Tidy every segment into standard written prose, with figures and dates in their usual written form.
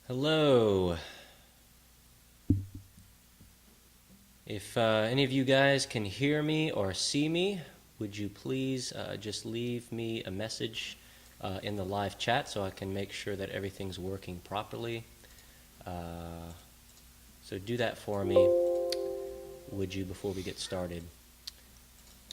Hello. If any of you guys can hear me or see me, would you please just leave me a message in the live chat so I can make sure that everything's working properly. So do that for me, would you, before we get started.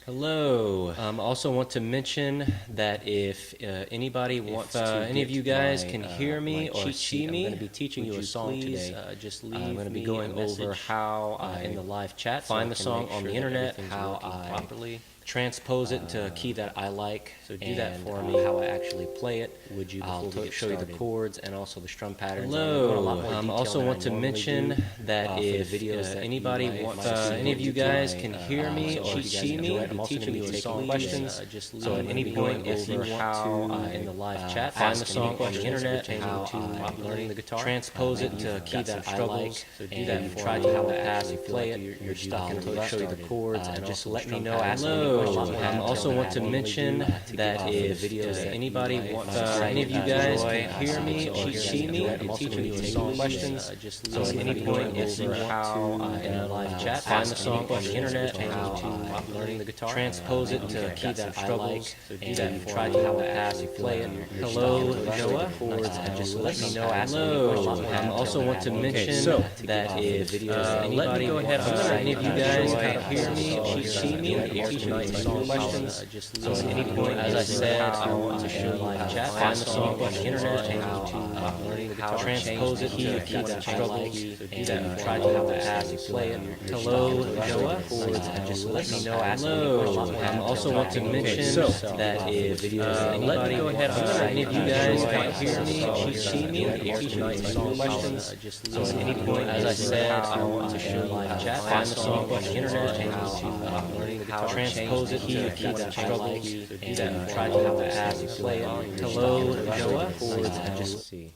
Hello. Also want to mention that if anybody wants to, any of you guys can hear me or see me, I'm going to be teaching you a song today. Just leave I'm going to be going over how I in the live chat find the song on the internet, how I properly transpose it into a key that I like. So do that for me. How I actually play it. Would you? I'll show you the chords and also the strum patterns. Hello. Also want to mention that if anybody wants, any of you guys can hear me or see me, I'm teaching you a song questions. So at any point, if you want to in the live chat find the song on the internet, how I'm learning the guitar, transpose it to a key that I like. So do that. Try to how pass you play it. You're stuck into it. Show you the chords and just let me know. Hello. I also want to mention that if anybody wants, any of you guys can hear me or see me, I'm teaching you a song questions. So at any point, if you want to in the live chat find the song on the internet, how I'm learning the guitar, transpose it to a key that I like. So do that. Try to how pass you play it. Hello, Noah. And just let me know. Hello. I also want to mention that if anybody wants, any of you guys can hear me or see me, I'm teaching you a song questions. So at any point, as I said, I want to show you how to find the song on the internet and how learning the guitar, transpose it to a key that I like, and try to how pass you play it. Hello, Noah. And just let me know. Hello. I also want to mention that if anybody wants, any of you guys can hear me or see me, I'm teaching you a song questions. So at any point, as I said, I want to show you how to find the song on the internet and how learning the guitar, transpose it to a key that I like, and try to how pass you play it. Hello, Noah. And just see.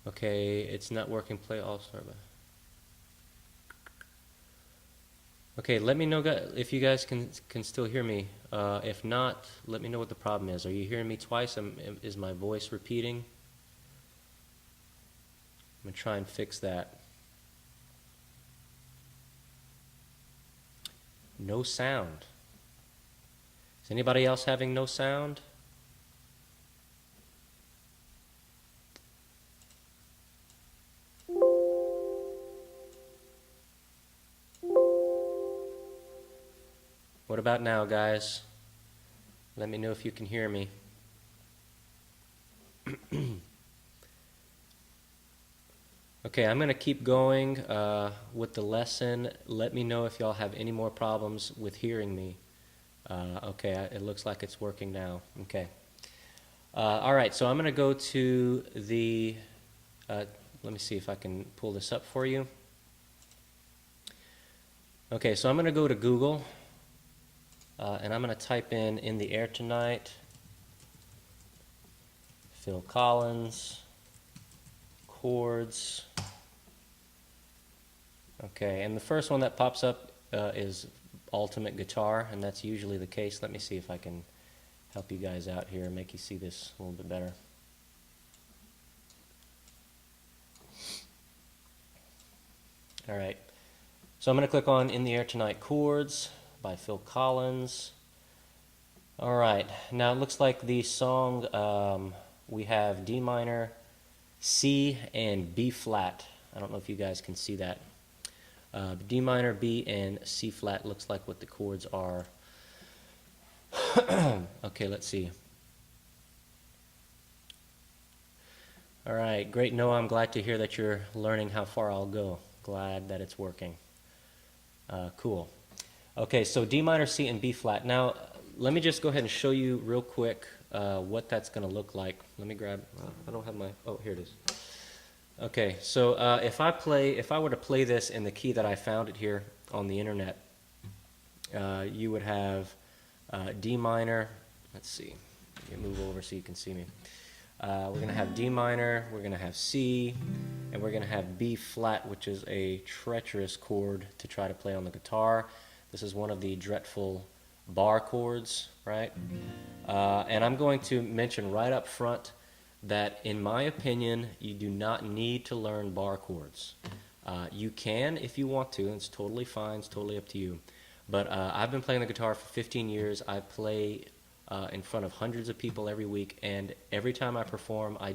Okay, it's not working. Play all star. Okay, let me know if you guys can still hear me. If not, let me know what the problem is. Are you hearing me twice? Is my voice repeating? I'm gonna try and fix that. No sound. Is anybody else having no sound? What about now, guys? Let me know if you can hear me. Okay, I'm going to keep going with the lesson. Let me know if y'all have any more problems with hearing me. Okay, it looks like it's working now. Okay. All right, so I'm going to go to the, let me see if I can pull this up for you. Okay, so I'm going to go to Google, and I'm going to type in the air tonight, Phil Collins, chords. Okay, and the first one that pops up is ultimate guitar, and that's usually the case. Let me see if I can help you guys out here and make you see this a little bit better. All right, so I'm going to click on In the Air Tonight Chords by Phil Collins. All right, now it looks like the song, we have D minor, C, and B flat. I don't know if you guys can see that. D minor, B, and C flat looks like what the chords are. Okay, let's see. All right, great, Noah. I'm glad to hear that you're learning how far I'll go. Glad that it's working. Cool. Okay, so D minor, C, and B flat. Now, let me just go ahead and show you real quick what that's going to look like. Let me grab, I don't have my, oh, here it is. Okay, so if I were to play this in the key that I found it here on the internet, you would have D minor, let's see, let me move over so you can see me. We're going to have D minor, we're going to have C, and we're going to have B flat, which is a treacherous chord to try to play on the guitar. This is one of the dreadful bar chords, right? And I'm going to mention right up front that, in my opinion, you do not need to learn bar chords. You can if you want to, and it's totally fine, it's totally up to you. But I've been playing the guitar for 15 years. I play in front of hundreds of people every week, and every time I perform, I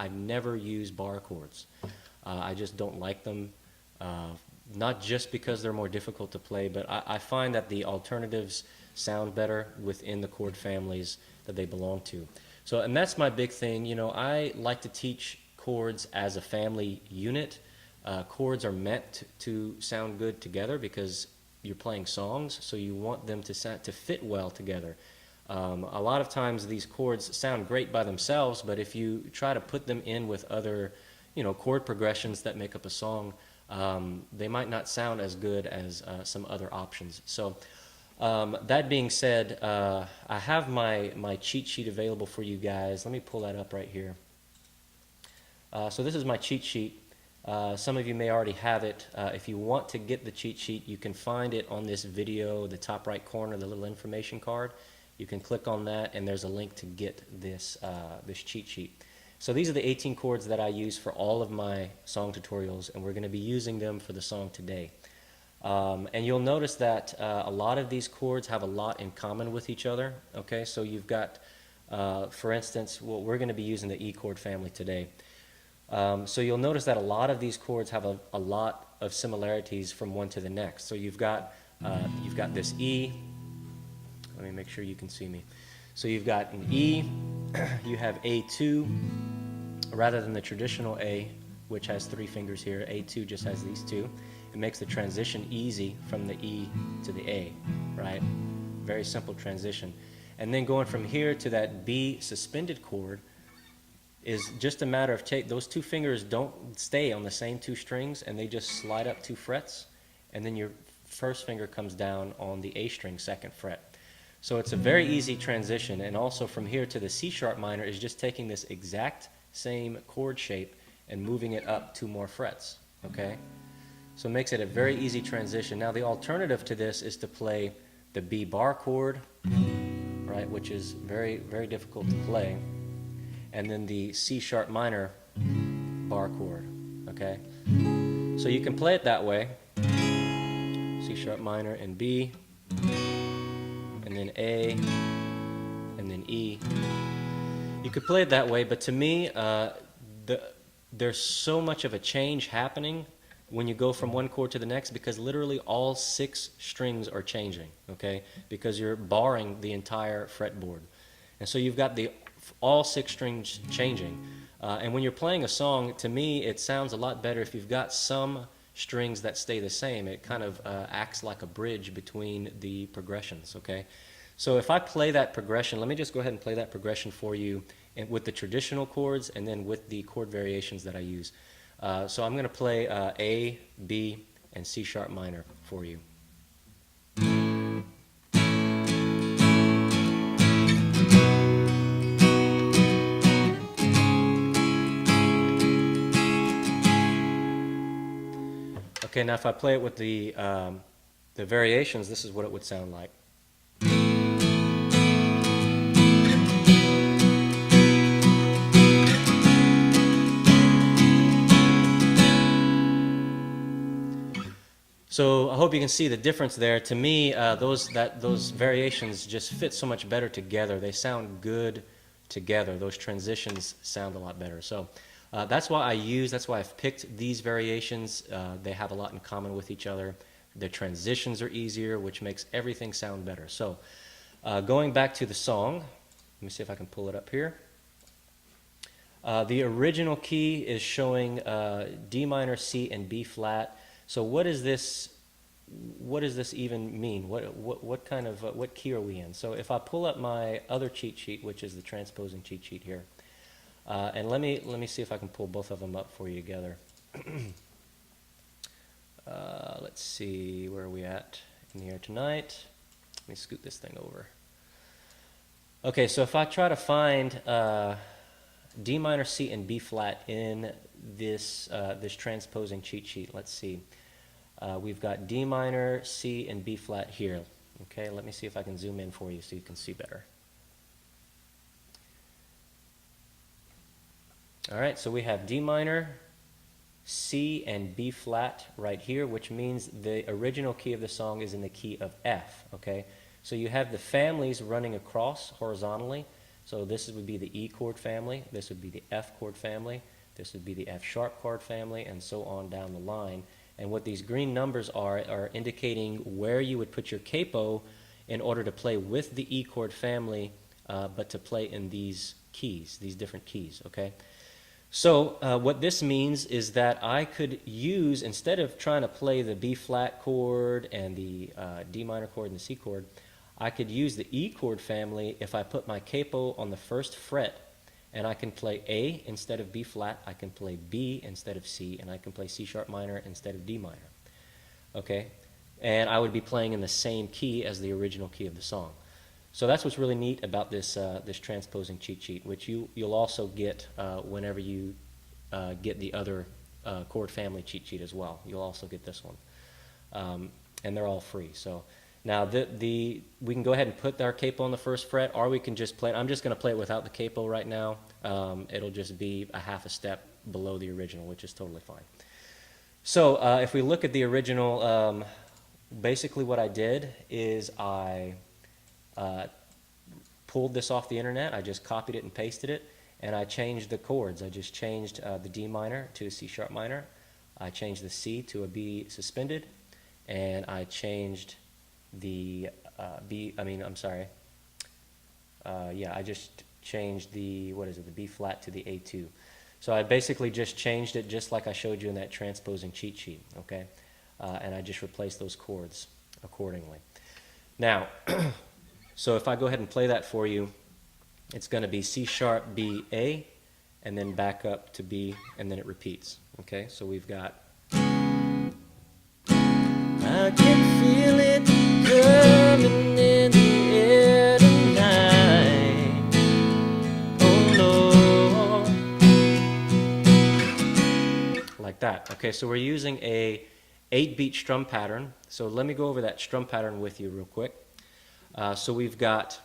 never use bar chords. I just don't like them, not just because they're more difficult to play, but I find that the alternatives sound better within the chord families that they belong to. So, and that's my big thing. You know, I like to teach chords as a family unit. Chords are meant to sound good together because you're playing songs, so you want them to fit well together. A lot of times these chords sound great by themselves, but if you try to put them in with other, you know, chord progressions that make up a song, they might not sound as good as some other options. So that being said, I have my cheat sheet available for you guys. Let me pull that up right here. So this is my cheat sheet. Some of you may already have it. If you want to get the cheat sheet, you can find it on this video, the top right corner, the little information card. You can click on that, and there's a link to get this cheat sheet. So these are the 18 chords that I use for all of my song tutorials, and we're going to be using them for the song today. And you'll notice that a lot of these chords have a lot in common with each other. Okay, so you've got, for instance, well, we're going to be using the E chord family today. So you'll notice that a lot of these chords have a lot of similarities from one to the next. So you've got this E. Let me make sure you can see me. So you've got an E, you have A2, rather than the traditional A, which has 3 fingers here. A2 just has these 2. It makes the transition easy from the E to the A, right? Very simple transition. And then going from here to that B suspended chord is just a matter of those 2 fingers don't stay on the same 2 strings, and they just slide up 2 frets, and then your first finger comes down on the A string 2nd fret. So it's a very easy transition, and also from here to the C sharp minor is just taking this exact same chord shape and moving it up 2 more frets, okay? So it makes it a very easy transition. Now the alternative to this is to play the B bar chord, right, which is very, very difficult to play, and then the C sharp minor bar chord, okay? So you can play it that way, C sharp minor and B, and then A, and then E. You could play it that way, but to me, there's so much of a change happening when you go from one chord to the next, because literally all 6 strings are changing, okay? Because you're barring the entire fretboard. And so you've got all 6 strings changing. And when you're playing a song, to me, it sounds a lot better if you've got some strings that stay the same. It kind of acts like a bridge between the progressions, okay? So if I play that progression, let me just go ahead and play that progression for you with the traditional chords and then with the chord variations that I use. So I'm going to play A, B, and C sharp minor for you. Okay, now if I play it with the variations, this is what it would sound like. So I hope you can see the difference there. To me, those variations just fit so much better together. They sound good together. Those transitions sound a lot better. So that's why I've picked these variations. They have a lot in common with each other. The transitions are easier, which makes everything sound better. So going back to the song, let me see if I can pull it up here. The original key is showing D minor, C, and B flat. So what does this even mean? What key are we in? So if I pull up my other cheat sheet, which is the transposing cheat sheet here, and let me see if I can pull both of them up for you together. Let's see, where are we at in here tonight? Let me scoot this thing over. Okay, so if I try to find D minor, C, and B flat in this, this transposing cheat sheet. Let's see. We've got D minor, C, and B flat here. Okay, let me see if I can zoom in for you so you can see better. All right, so we have D minor, C, and B flat right here, which means the original key of the song is in the key of F, okay? So you have the families running across horizontally. So this would be the E chord family, this would be the F chord family, this would be the F sharp chord family, and so on down the line. And what these green numbers are indicating where you would put your capo in order to play with the E chord family, but to play in these keys, these different keys, okay? So what this means is that I could use, instead of trying to play the B flat chord and the D minor chord and the C chord, I could use the E chord family if I put my capo on the first fret, and I can play A instead of B flat, I can play B instead of C, and I can play C sharp minor instead of D minor. Okay? And I would be playing in the same key as the original key of the song. So that's what's really neat about this, this transposing cheat sheet, which you'll also get whenever you get the other chord family cheat sheet as well. You'll also get this one. And they're all free. So now we can go ahead and put our capo on the first fret, or we can just play it. I'm just going to play it without the capo right now. It'll just be a half a step below the original, which is totally fine. So if we look at the original, basically what I did is I pulled this off the internet. I just copied it and pasted it, and I changed the chords. I just changed the D minor to a C sharp minor. I changed the C to a B suspended, and I changed the I just changed the, the B flat to the A2. So I basically just changed it just like I showed you in that transposing cheat sheet, okay? And I just replaced those chords accordingly. Now, so if I go ahead and play that for you, it's going to be C sharp, B, A, and then back up to B, and then it repeats. Okay, so we've got, I can feel it coming in the air tonight. Oh no. Like that. Okay, so we're using a 8-beat strum pattern. So let me go over that strum pattern with you real quick. So we've got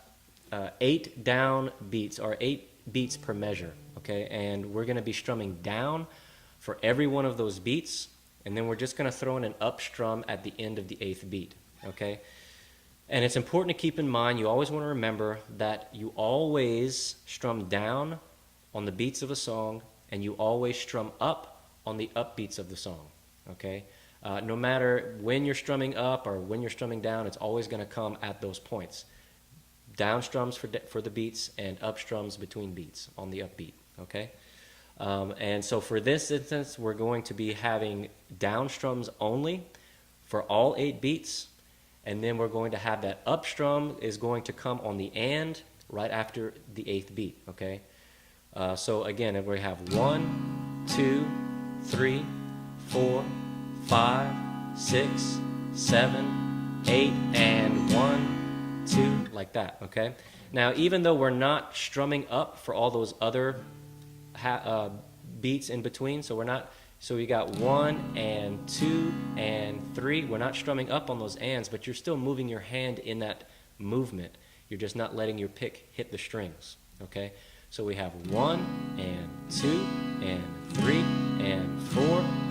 8 down beats, or 8 beats per measure, okay? And we're going to be strumming down for every one of those beats, and then we're just going to throw in an up strum at the end of the 8th beat, okay? And it's important to keep in mind, you always want to remember that you always strum down on the beats of a song, and you always strum up on the up beats of the song, okay? No matter when you're strumming up or when you're strumming down, it's always going to come at those points. Down strums for the beats and up strums between beats on the upbeat, okay? And so for this instance, we're going to be having down strums only for all 8 beats, and then we're going to have that up strum is going to come on the and right after the 8th beat, okay? So again, we have 1, 2, 3, 4, 5, 6, 7, 8, and 1, 2, like that, okay? Now, even though we're not strumming up for all those other beats in between, so we got 1 and 2 and 3, we're not strumming up on those ands, but you're still moving your hand in that movement. You're just not letting your pick hit the strings, okay? So we have 1 and 2 and 3 and 4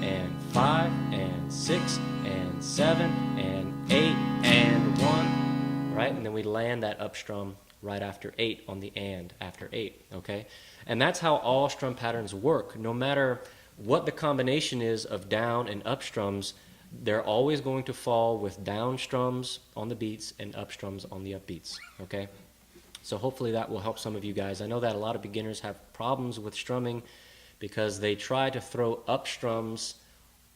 and 5 and 6 and 7 and 8 and 1, right? And then we land that up strum right after 8 on the and after 8, okay? And that's how all strum patterns work. No matter what the combination is of down and up strums, they're always going to fall with down strums on the beats and up strums on the up beats, okay? So hopefully that will help some of you guys. I know that a lot of beginners have problems with strumming because they try to throw up strums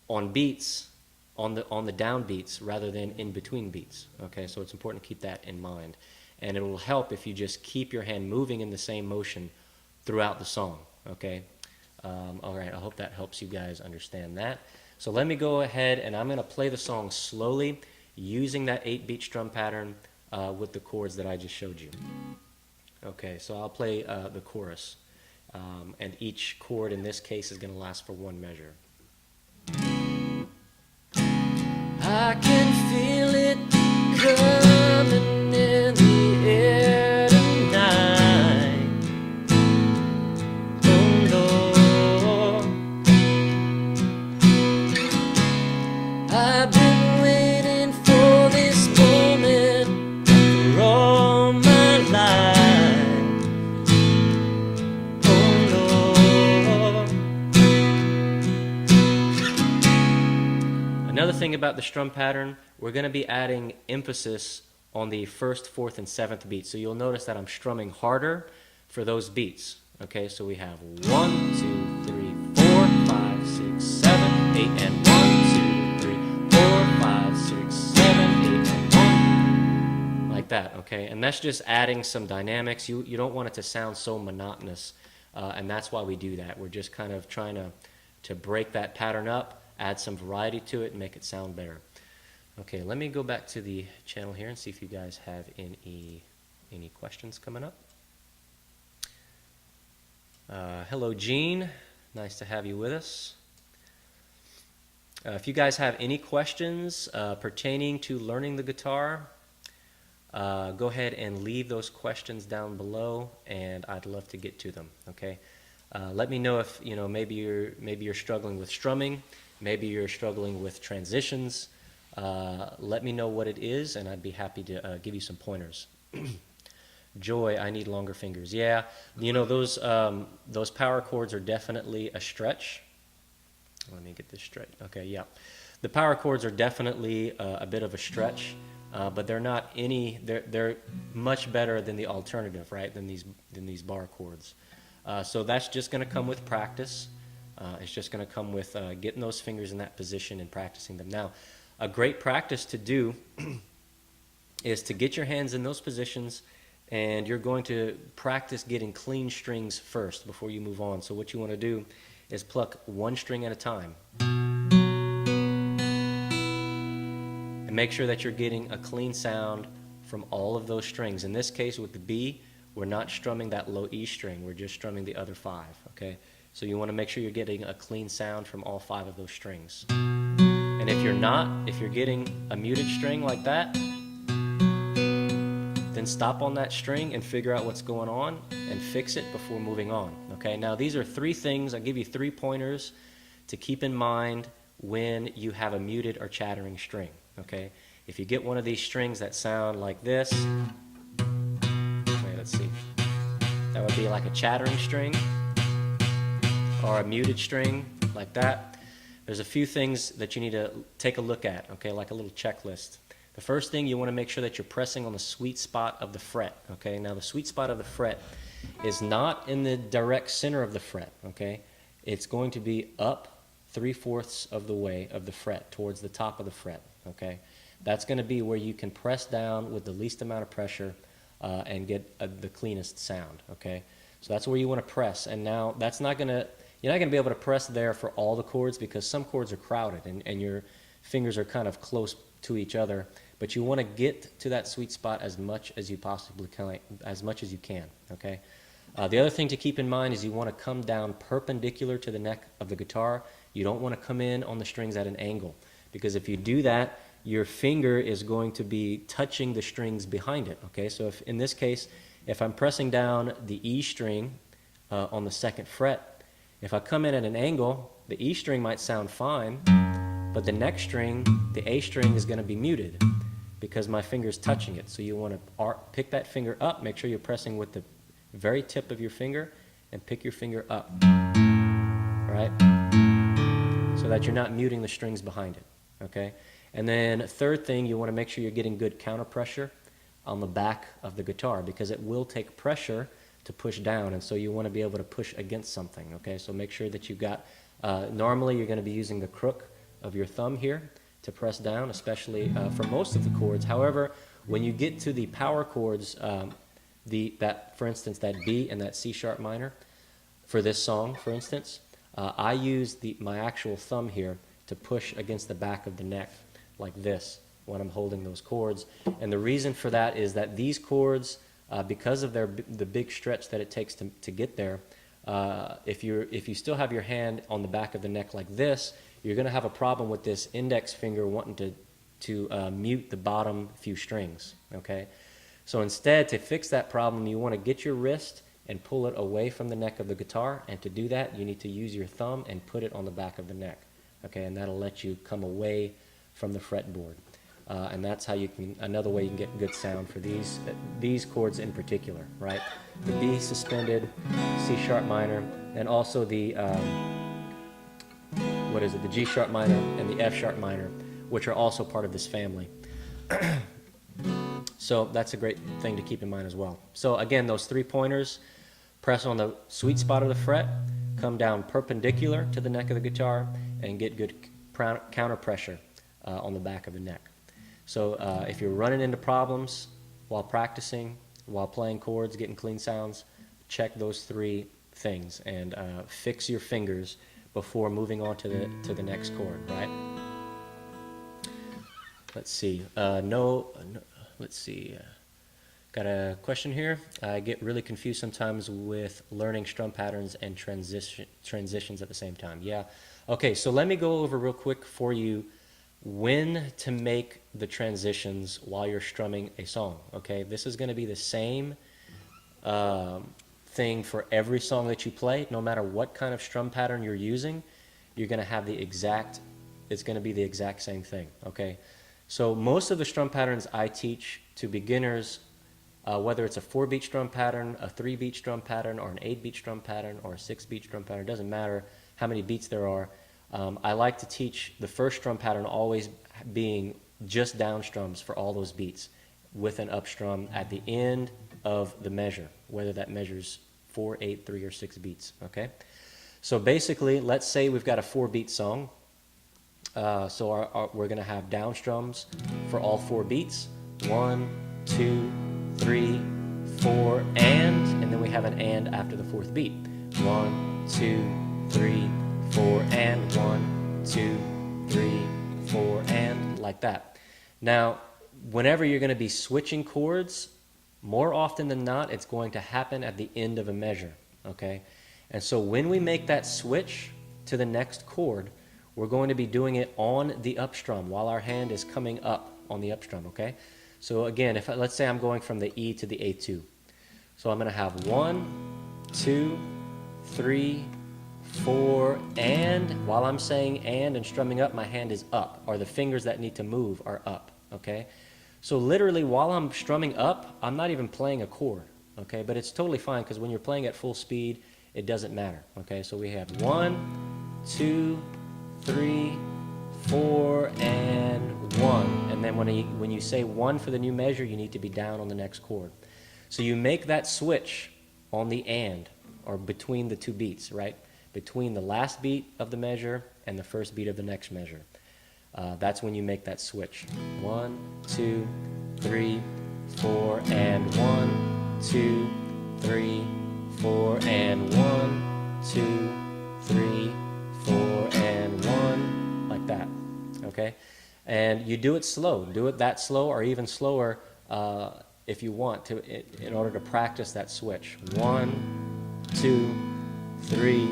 on beats, on the down beats rather than in between beats. Okay, so it's important to keep that in mind. And it will help if you just keep your hand moving in the same motion throughout the song. Okay, all right, I hope that helps you guys understand that. So let me go ahead and I'm going to play the song slowly using that 8-beat strum pattern with the chords that I just showed you. Okay, so I'll play the chorus. And each chord in this case is going to last for one measure. I can feel it coming in the air tonight. Oh Lord, I've been waiting for this moment for all my life. Oh Lord. Another thing about the strum pattern, we're going to be adding emphasis on the first, fourth, and seventh beats. So you'll notice that I'm strumming harder for those beats. Okay, so we have 1, 2, 3, 4, 5, 6, 7, 8, and 1, 2, 3, 4, 5, 6, 7, 8, and 1. Like that, okay? And that's just adding some dynamics. You don't want it to sound so monotonous, and that's why we do that. We're just kind of trying to break that pattern up, add some variety to it, and make it sound better. Okay, let me go back to the channel here and see if you guys have any questions coming up. Hello, Gene. Nice to have you with us. If you guys have any questions pertaining to learning the guitar, go ahead and leave those questions down below, and I'd love to get to them. Okay, let me know if maybe you're struggling with strumming, maybe you're struggling with transitions. Let me know what it is, and I'd be happy to give you some pointers. Joy, I need longer fingers. Yeah, those power chords are definitely a stretch. Let me get this straight. Okay, yeah. The power chords are definitely a bit of a stretch, but they're much better than the alternative, right? Than these bar chords. So that's just going to come with practice. It's just going to come with getting those fingers in that position and practicing them. Now, a great practice to do is to get your hands in those positions, and you're going to practice getting clean strings first before you move on. So what you want to do is pluck one string at a time. And make sure that you're getting a clean sound from all of those strings. In this case, with the B, we're not strumming that low E string. We're just strumming the other 5, okay? So you want to make sure you're getting a clean sound from all 5 of those strings. And if you're not, if you're getting a muted string like that, then stop on that string and figure out what's going on and fix it before moving on. Okay, now these are 3 things. I'll give you 3 pointers to keep in mind when you have a muted or chattering string. Okay, if you get one of these strings that sound like this, wait, let's see, that would be like a chattering string, or a muted string like that. There's a few things that you need to take a look at, okay, like a little checklist. The first thing, you want to make sure that you're pressing on the sweet spot of the fret, okay? Now, the sweet spot of the fret is not in the direct center of the fret, okay? It's going to be up 3/4 of the way of the fret towards the top of the fret, okay? That's going to be where you can press down with the least amount of pressure and get the cleanest sound, okay? So that's where you want to press, and now that's not going to... You're not going to be able to press there for all the chords because some chords are crowded and your fingers are kind of close to each other. But you want to get to that sweet spot as much as you possibly can, okay? The other thing to keep in mind is you want to come down perpendicular to the neck of the guitar. You don't want to come in on the strings at an angle, because if you do that, your finger is going to be touching the strings behind it, okay? So if, in this case, if I'm pressing down the E string on the 2nd fret, if I come in at an angle, the E string might sound fine, but the next string, the A string, is going to be muted because my finger's touching it. So you want to pick that finger up, make sure you're pressing with the very tip of your finger, and pick your finger up, right? So that you're not muting the strings behind it, okay? And then third thing, you want to make sure you're getting good counter pressure on the back of the guitar, because it will take pressure to push down, and so you want to be able to push against something, okay? So make sure that you've got, normally you're going to be using the crook of your thumb here to press down, especially for most of the chords. However, when you get to the power chords, for instance, that B and that C sharp minor, for this song, for instance, I use my actual thumb here to push against the back of the neck like this when I'm holding those chords. And the reason for that is that these chords, because of the big stretch that it takes to get there, If you still have your hand on the back of the neck like this, you're going to have a problem with this index finger wanting to mute the bottom few strings, okay? So instead, to fix that problem, you want to get your wrist and pull it away from the neck of the guitar, and to do that, you need to use your thumb and put it on the back of the neck, okay? And that'll let you come away from the fretboard. And that's how you can, another way you can get good sound for these chords in particular, right? The B suspended, C sharp minor, and also the, the G sharp minor and the F sharp minor, which are also part of this family. So that's a great thing to keep in mind as well. So again, those 3 pointers, press on the sweet spot of the fret, come down perpendicular to the neck of the guitar, and get good counter pressure on the back of the neck. So if you're running into problems while practicing, while playing chords, getting clean sounds, check those 3 things and fix your fingers before moving on to the next chord, right? Let's see. Let's see. Got a question here. I get really confused sometimes with learning strum patterns and transitions at the same time. Yeah. Okay, so let me go over real quick for you when to make the transitions while you're strumming a song, okay? This is going to be the same thing for every song that you play. No matter what kind of strum pattern you're using, you're going to have it's going to be the exact same thing, okay? So most of the strum patterns I teach to beginners, whether it's a 4-beat strum pattern, a 3-beat strum pattern, or an 8-beat strum pattern, or a 6-beat strum pattern, it doesn't matter how many beats there are. I like to teach the first strum pattern always being just down strums for all those beats with an up strum at the end of the measure, whether that measures 4, 8, 3, or 6 beats, okay? So basically, let's say we've got a 4-beat song. So we're going to have down strums for all 4 beats. 1, 2, 3, 4, and then we have an and after the 4th beat. 1, 2, 3, 4, and 1, 2, 3, 4, and like that. Now, whenever you're going to be switching chords, more often than not, it's going to happen at the end of a measure, okay? And so when we make that switch to the next chord, we're going to be doing it on the up strum while our hand is coming up on the up strum, okay? So again, let's say I'm going from the E to the A2. So I'm going to have 1, 2, 3, 4, and while I'm saying and strumming up, my hand is up, or the fingers that need to move are up, okay? So literally while I'm strumming up, I'm not even playing a chord, okay? But it's totally fine because when you're playing at full speed, it doesn't matter, okay? So we have 1, 2, 3, 4, and 1. And then when you say 1 for the new measure, you need to be down on the next chord. So you make that switch on the and, or between the 2 beats, right? Between the last beat of the measure and the first beat of the next measure. That's when you make that switch. 1, 2, 3, 4, and 1, 2, 3, 4, and 1, 2, 3, 4, and 1, like that, okay? And you do it slow. Do it that slow or even slower if you want to, in order to practice that switch. 1, 2, 3,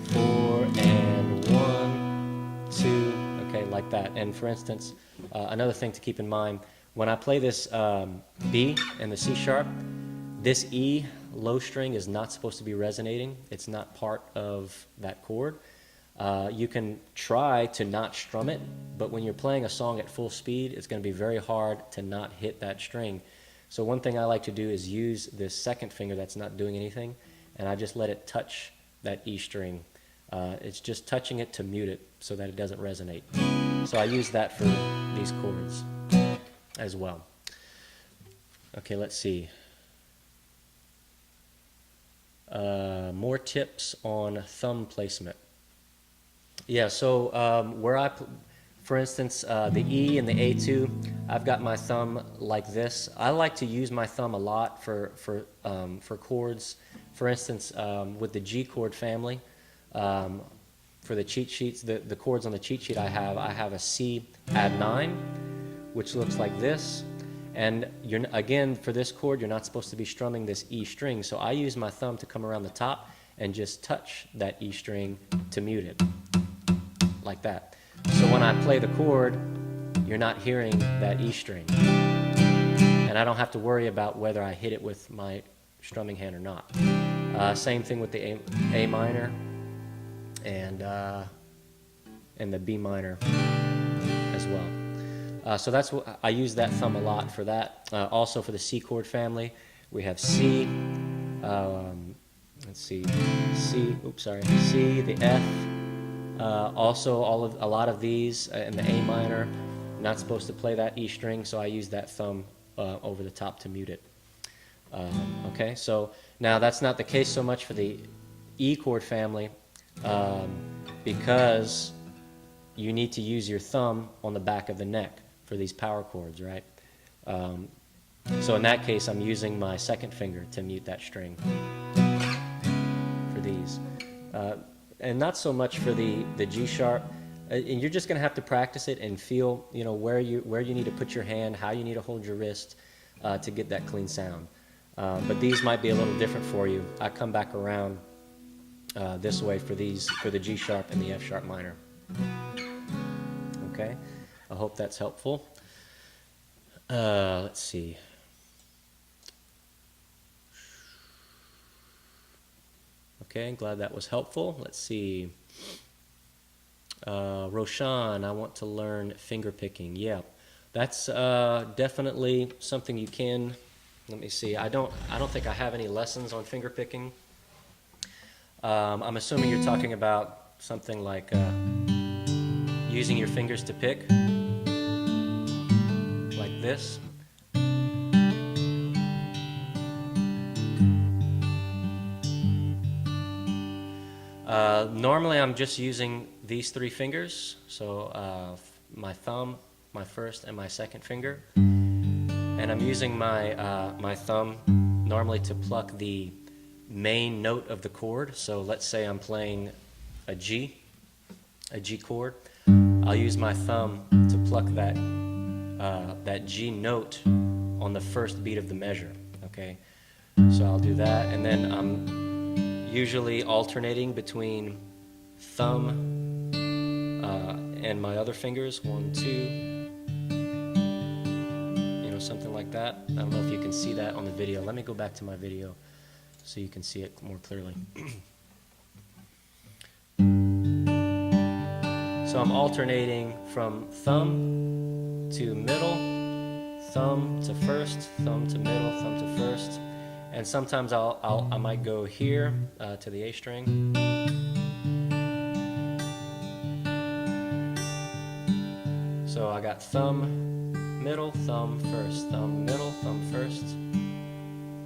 4, and 1, 2, okay, like that. And for instance, another thing to keep in mind, when I play this B and the C sharp, this E low string is not supposed to be resonating. It's not part of that chord. You can try to not strum it, but when you're playing a song at full speed, it's going to be very hard to not hit that string. So one thing I like to do is use this second finger that's not doing anything, and I just let it touch that E string. It's just touching it to mute it so that it doesn't resonate. So I use that for these chords as well. Okay, let's see. More tips on thumb placement. Yeah, so for instance, the E and the A2, I've got my thumb like this. I like to use my thumb a lot for chords. For instance, with the G chord family, for the cheat sheets, the chords on the cheat sheet I have a C add 9, which looks like this. And again, for this chord, you're not supposed to be strumming this E string, so I use my thumb to come around the top and just touch that E string to mute it, like that. So when I play the chord, you're not hearing that E string. And I don't have to worry about whether I hit it with my strumming hand or not. Same thing with the A minor and the B minor as well. So that's what I use that thumb a lot for that. Also for the C chord family, we have C. Let's see, C. Oops, sorry. C, the F. Also, a lot of these in the A minor. Not supposed to play that E string, so I use that thumb over the top to mute it. Okay, so now that's not the case so much for the E chord family because you need to use your thumb on the back of the neck for these power chords, right? So in that case, I'm using my second finger to mute that string for these. And not so much for the G sharp. And you're just going to have to practice it and feel, you know, where you need to put your hand, how you need to hold your wrist to get that clean sound. But these might be a little different for you. I come back around this way for the G sharp and the F sharp minor. Okay, I hope that's helpful. Let's see. Okay, glad that was helpful. Let's see. Roshan, I want to learn finger picking. Yeah, that's definitely something you can. Let me see. I don't think I have any lessons on finger picking. I'm assuming you're talking about something like using your fingers to pick, like this. Normally I'm just using these three fingers, so my thumb, my first and my second finger, and I'm using my thumb normally to pluck the main note of the chord. So let's say I'm playing a G chord. I'll use my thumb to pluck that G note on the first beat of the measure. Okay, so I'll do that, and then I'm usually alternating between thumb and my other fingers, 1, 2, you know, something like that. I don't know if you can see that on the video. Let me go back to my video so you can see it more clearly. So I'm alternating from thumb to middle, thumb to first, thumb to middle, thumb to first. And sometimes I might go here to the A string. So I got thumb, middle, thumb, first, thumb, middle, thumb, first.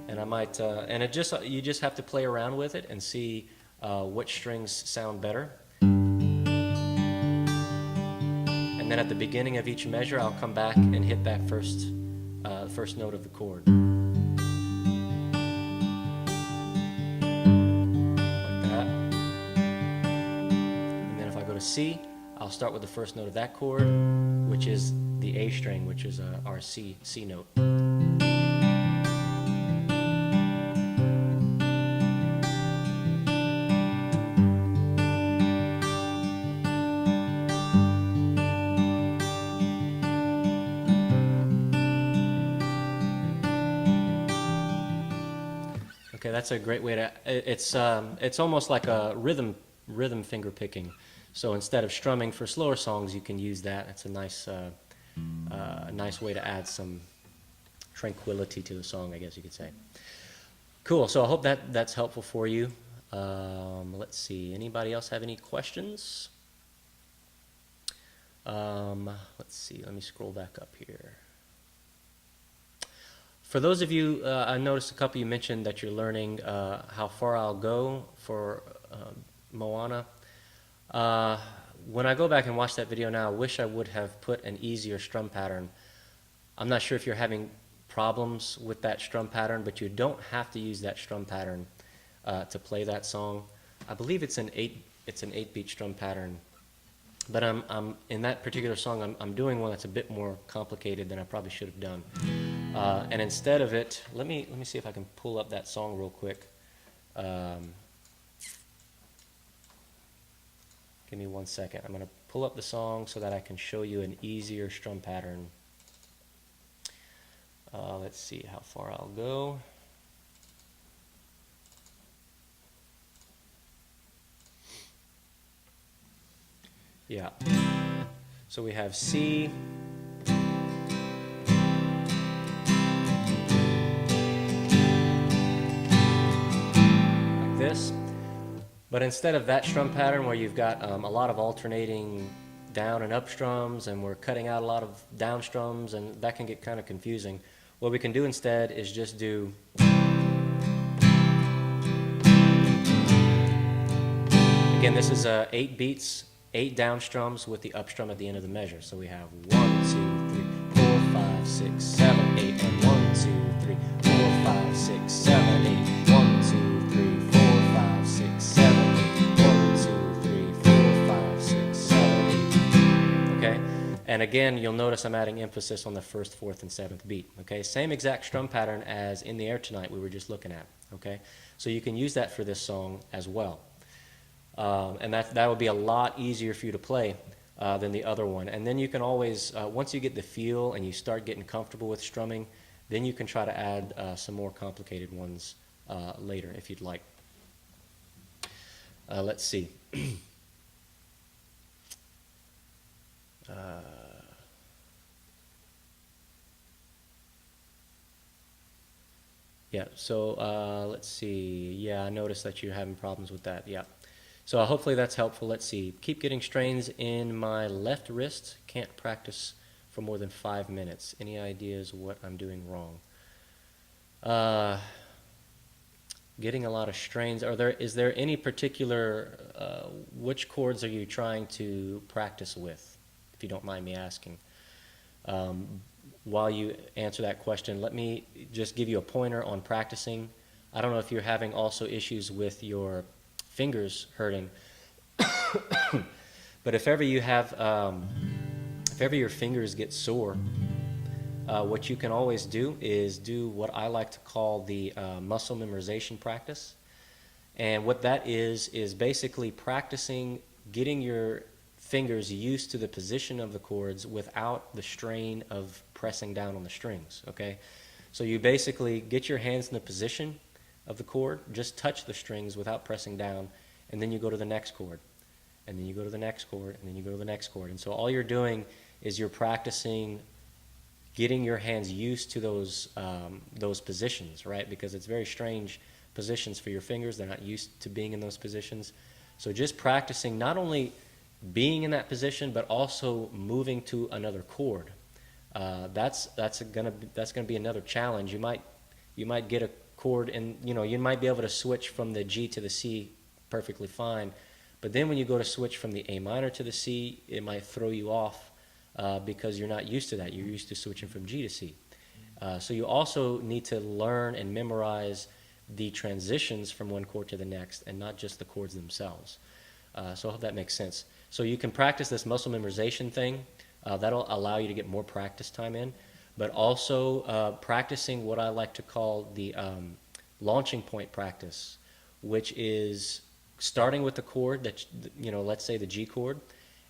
And I might, and you just have to play around with it and see which strings sound better. And then at the beginning of each measure, I'll come back and hit that first note of the chord. C, I'll start with the first note of that chord, which is the A string, which is our C note. Okay, that's a great way to. It's almost like a rhythm finger picking. So instead of strumming for slower songs, you can use that. It's a nice way to add some tranquility to the song, I guess you could say. Cool. So I hope that's helpful for you. Let's see. Anybody else have any questions? Let's see. Let me scroll back up here. For those of you, I noticed a couple of you mentioned that you're learning How Far I'll Go for Moana. When I go back and watch that video now, I wish I would have put an easier strum pattern. I'm not sure if you're having problems with that strum pattern, but you don't have to use that strum pattern to play that song. I believe it's an 8-beat strum pattern, but I'm in that particular song. I'm doing one that's a bit more complicated than I probably should have done. And instead of it, let me see if I can pull up that song real quick. Give me 1 second. I'm going to pull up the song so that I can show you an easier strum pattern. Let's see how far I'll go. Yeah. So we have C, like this. But instead of that strum pattern where you've got a lot of alternating down and up strums, and we're cutting out a lot of down strums, and that can get kind of confusing, what we can do instead is just do again, this is 8 beats, 8 down strums with the up strum at the end of the measure. So we have 1, 2, 3, 4, 5, 6, 7, 8, and 1, 2, 3, 4, 5, 6, 7, 8, 1, 2, 3, 4, 5, 6, 7, 8, 1, 2, 3, 4, 5, 6, 7, 8. Okay? And again, you'll notice I'm adding emphasis on the 1st, 4th, and 7th beat. Okay? Same exact strum pattern as In the Air Tonight we were just looking at. Okay? So you can use that for this song as well. And that will be a lot easier for you to play than the other one. And then you can always, once you get the feel and you start getting comfortable with strumming, then you can try to add some more complicated ones later if you'd like. Let's see. Yeah, so let's see. Yeah, I noticed that you're having problems with that. Yeah. So hopefully that's helpful. Let's see. Keep getting strains in my left wrist. Can't practice for more than 5 minutes. Any ideas what I'm doing wrong? Getting a lot of strains. Is there any particular, which chords are you trying to practice with, if you don't mind me asking? While you answer that question, let me just give you a pointer on practicing. I don't know if you're having also issues with your fingers hurting, but if ever you have, if ever your fingers get sore, what you can always do is do what I like to call the muscle memorization practice. And what that is basically practicing getting your fingers used to the position of the chords without the strain of pressing down on the strings, okay? So you basically get your hands in the position of the chord, just touch the strings without pressing down, and then you go to the next chord, and then you go to the next chord, and then you go to the next chord. And so all you're doing is you're practicing getting your hands used to those positions, right? Because it's very strange positions for your fingers. They're not used to being in those positions. So just practicing not only being in that position, but also moving to another chord. That's gonna be another challenge. You might get a chord, and you might be able to switch from the G to the C perfectly fine, but then when you go to switch from the A minor to the C, it might throw you off because you're not used to that. You're used to switching from G to C. So you also need to learn and memorize the transitions from one chord to the next, and not just the chords themselves. So I hope that makes sense. So you can practice this muscle memorization thing. That'll allow you to get more practice time in, but also practicing what I like to call the launching point practice, which is starting with the chord that, let's say the G chord,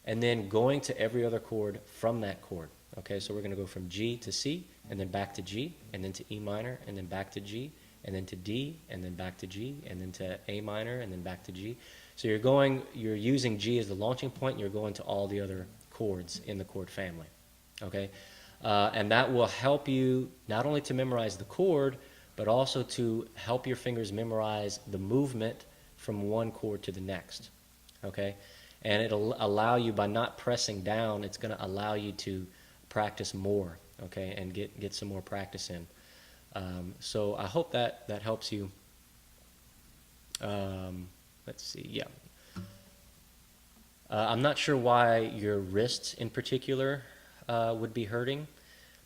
and then going to every other chord from that chord. Okay, so we're going to go from G to C, and then back to G, and then to E minor, and then back to G, and then to D, and then back to G, and then to A minor, and then back to G. So you're using G as the launching point, and you're going to all the other chords in the chord family. Okay, and that will help you not only to memorize the chord, but also to help your fingers memorize the movement from one chord to the next. Okay, and it'll allow you, by not pressing down, it's going to allow you to practice more. Okay, and get some more practice in. So I hope that helps you. Let's see, yeah. I'm not sure why your wrists in particular would be hurting.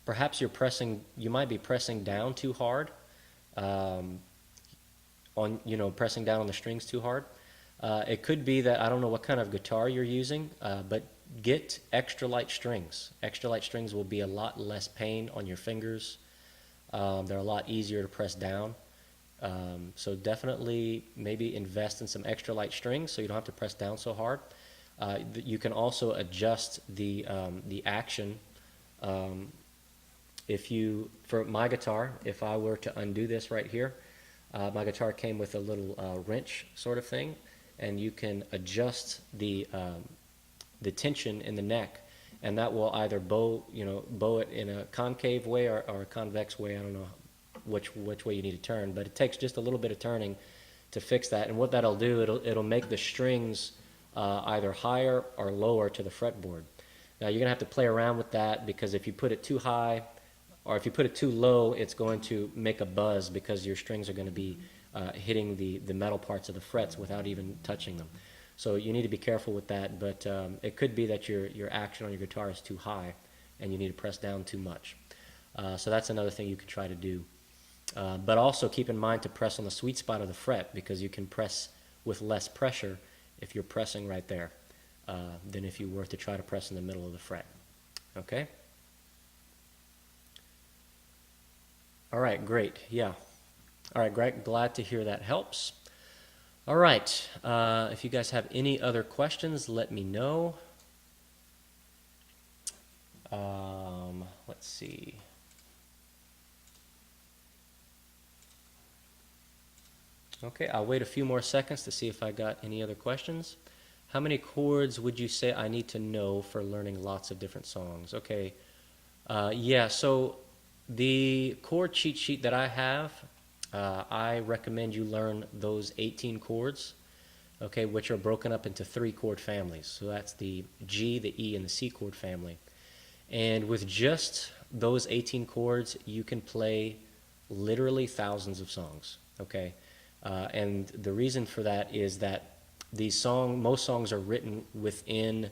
Perhaps you might be pressing down too hard, pressing down on the strings too hard. It could be that, I don't know what kind of guitar you're using, but get extra light strings. Extra light strings will be a lot less pain on your fingers. They're a lot easier to press down. So definitely maybe invest in some extra light strings so you don't have to press down so hard. You can also adjust the action. For my guitar, if I were to undo this right here, my guitar came with a little wrench sort of thing, and you can adjust the tension in the neck, and that will either bow it in a concave way or a convex way. I don't know which way you need to turn, but it takes just a little bit of turning to fix that. And what that'll do, it'll make the strings either higher or lower to the fretboard. Now you're gonna have to play around with that, because if you put it too high or if you put it too low, it's going to make a buzz, because your strings are going to be hitting the metal parts of the frets without even touching them. So you need to be careful with that, but it could be that your action on your guitar is too high and you need to press down too much. So that's another thing you could try to do. But also keep in mind to press on the sweet spot of the fret, because you can press with less pressure if you're pressing right there than if you were to try to press in the middle of the fret. Okay? All right, great. Yeah. All right, great. Glad to hear that helps. All right. If you guys have any other questions, let me know. Let's see. Okay, I'll wait a few more seconds to see if I got any other questions. How many chords would you say I need to know for learning lots of different songs? Okay. Yeah, so the chord cheat sheet that I have, I recommend you learn those 18 chords, okay, which are broken up into 3 chord families. So that's the G, the E, and the C chord family. And with just those 18 chords, you can play literally thousands of songs, okay? And the reason for that is that most songs are written within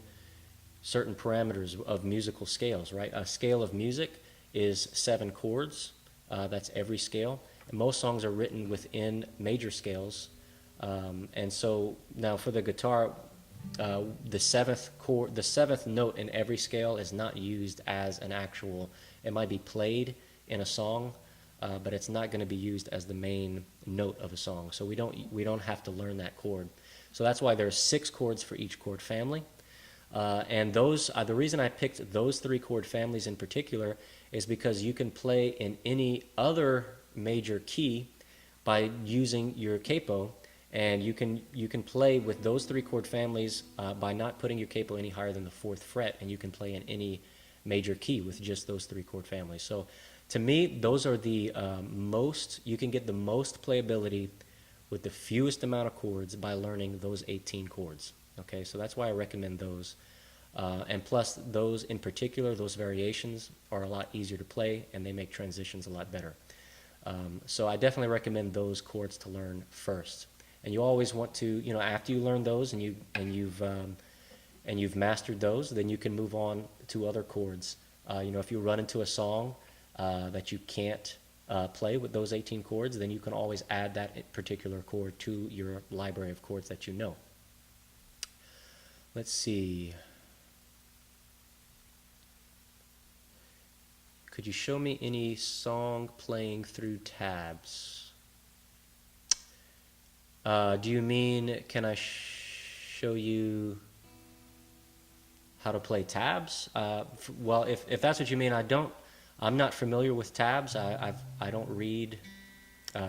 certain parameters of musical scales, right? A scale of music is 7 chords. That's every scale. And most songs are written within major scales. And so now for the guitar, the seventh note in every scale is not used as an actual. It might be played in a song, but it's not going to be used as the main note of a song. So we don't have to learn that chord. So that's why there's 6 chords for each chord family. And those the reason I picked those 3 chord families in particular is because you can play in any other major key by using your capo, and you can play with those 3 chord families by not putting your capo any higher than the 4th fret, and you can play in any major key with just those 3 chord families. So to me, those are you can get the most playability with the fewest amount of chords by learning those 18 chords. Okay, so that's why I recommend those. And plus, those in particular, those variations are a lot easier to play, and they make transitions a lot better. So I definitely recommend those chords to learn first. And you always want to, after you learn those and you've mastered those, then you can move on to other chords. If you run into a song that you can't play with those 18 chords, then you can always add that particular chord to your library of chords that you know. Let's see. Could you show me any song playing through tabs? Do you mean, can I show you how to play tabs? Well, if that's what you mean, I'm not familiar with tabs. I don't read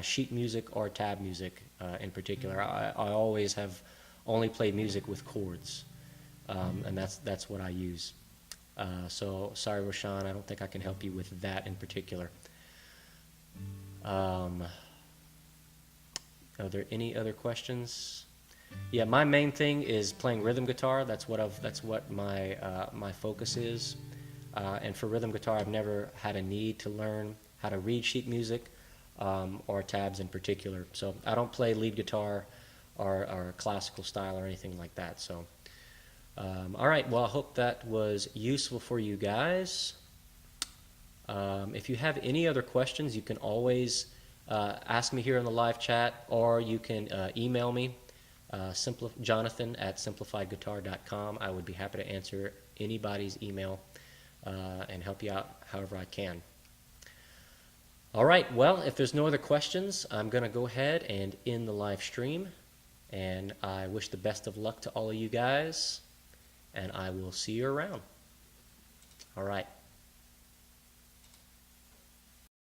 sheet music or tab music in particular. I always have only played music with chords, and that's what I use. So sorry, Roshan, I don't think I can help you with that in particular. Are there any other questions? Yeah, my main thing is playing rhythm guitar. That's what my focus is. And for rhythm guitar, I've never had a need to learn how to read sheet music or tabs in particular. So I don't play lead guitar or classical style or anything like that. So. All right, well, I hope that was useful for you guys. If you have any other questions, you can always ask me here in the live chat, or you can email me, Jonathan@simplifiedguitar.com. I would be happy to answer anybody's email and help you out however I can. All right, well, if there's no other questions, I'm going to go ahead and end the live stream, and I wish the best of luck to all of you guys. and I will see you around. All right.